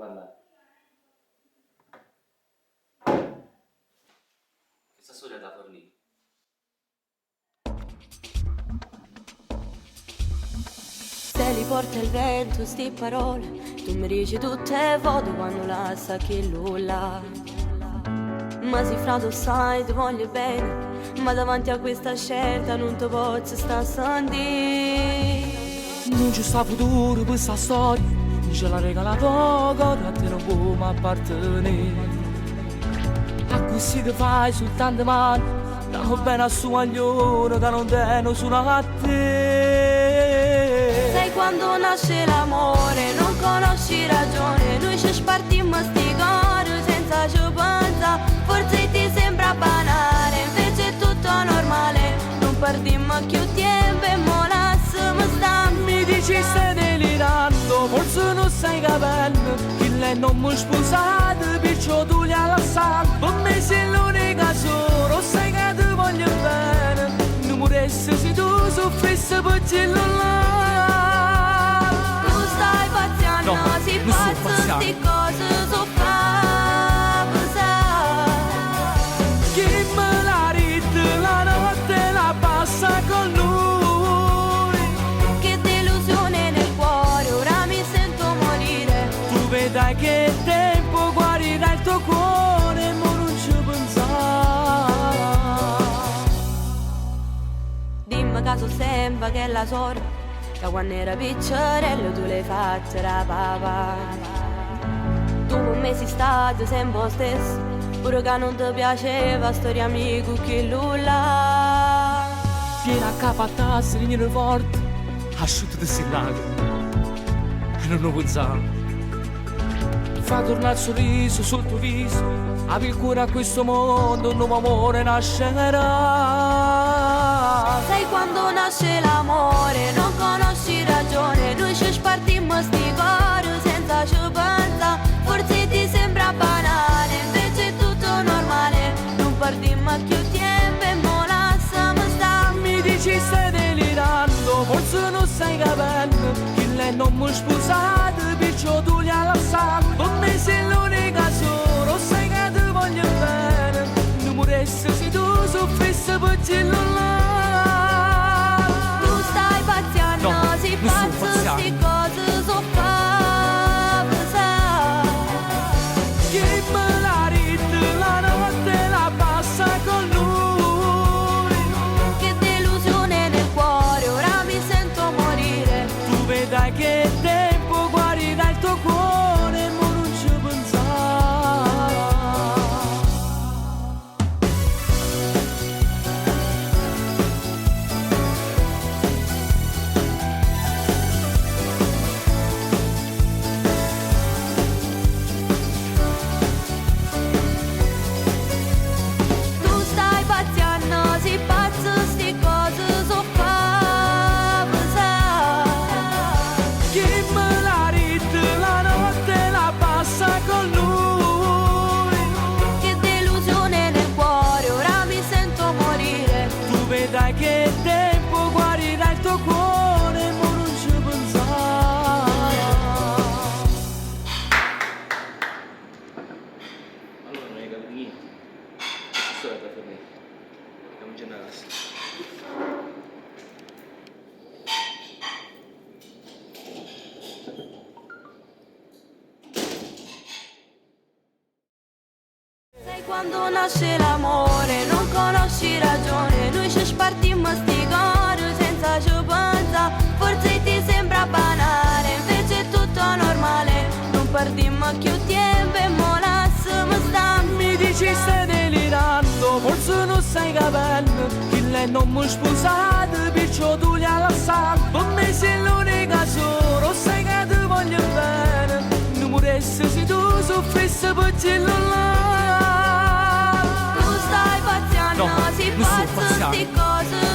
parlare. Questa storia è da fornire. Se li porta il vento sti parole, tu mi dici tutte le volte quando la sa che là. Ma si frato sai, ti voglio bene, ma davanti a questa scelta non ti posso sta a sentire. Non ci sta futuro per questa storia, non ce l'ha regalato cuore, a te non può appartenere. A così ti fai soltanto male, danno bene a suo aglione che non tengo solo a te. Sai quando nasce l'amore, non conosci ragione, noi ci spartimmo sti cori senza ci pensare, forse ti sembra banale, invece è tutto normale, non perdimmo più tempo e mo lasciamo sta. Mi dici stai delirando, forse non stai capendo, che lei non mi sposato, perciò tu li hai lasciato. Per me sei l'unica sola, sai che ti voglio bene, non moressi se tu soffrissi per quello là. Tu stai pazziando, No, si non sto pazzo pazziando. sti cose so fa pensare. Chi me la ride la notte la passa con lui. Che delusione nel cuore, ora mi sento morire. Tu vedrai che tempo guarirà il tuo cuore, ma non ci pensare. Dimmi caso sembra che la sorte, da quando era piccerello tu l'hai fatta da papà. Tu con me sei stato sempre lo stesso, pure che non ti piaceva storia amico che nulla. Vieni a capo a tassa, vieni forte, asciutta di si lacrime, e non lo pensare. Fa tornare il sorriso sul tuo viso, apri il cuore a questo mondo, un nuovo amore nascerà. Sai quando nasce l'amore, non conosci ragione, noi ci spartimmo sti cori senza ci pensare, forse ti sembra banale, invece è tutto normale, non perdimmo più tempo e mo lasciamo sta. Mi dici stai delirando, forse non stai capendo, che lei non mi sposato, perciò tu li hai lasciato. Per me sei l'unica sola, sai che ti voglio bene, non moressi se tu soffrissi per quello là. Tu stai pazziando, No, si non sto pazzo pazziando. sti cose so fa pensare. Chi me la ride la notte la passa con lui. Che delusione nel cuore, ora mi sento morire. Tu vedrai che tempo guarirà il tuo cuore, ma non ci pensare. Tu stai pazziando, si pazzo sti cose so fa pensare. Chi me la ride la notte la passa con lui. Che delusione nel cuore, ora mi sento morire. Tu vedrai che tempo guarirà il tuo cuore, ma non ci pensare. Allora non hai capito niente. Questa storia è da fornire. Andiamo già nella casa. Sai quando nasce l'amore, non conosci ragione, noi ci spartimmo sti cori senza ci pensare, forse ti sembra banale, invece è tutto normale, non perdimmo più tempo e mo lasciamo sta. Mi dici stai delirando, forse non stai capendo, che lei non mi sposato, perciò tu li hai lasciato. Per me sei l'unica sola, sai che ti voglio bene, non moressi se tu soffrissi per quello là. Tu stai pazziando, No, si non sto pazzo pazziando. sti cose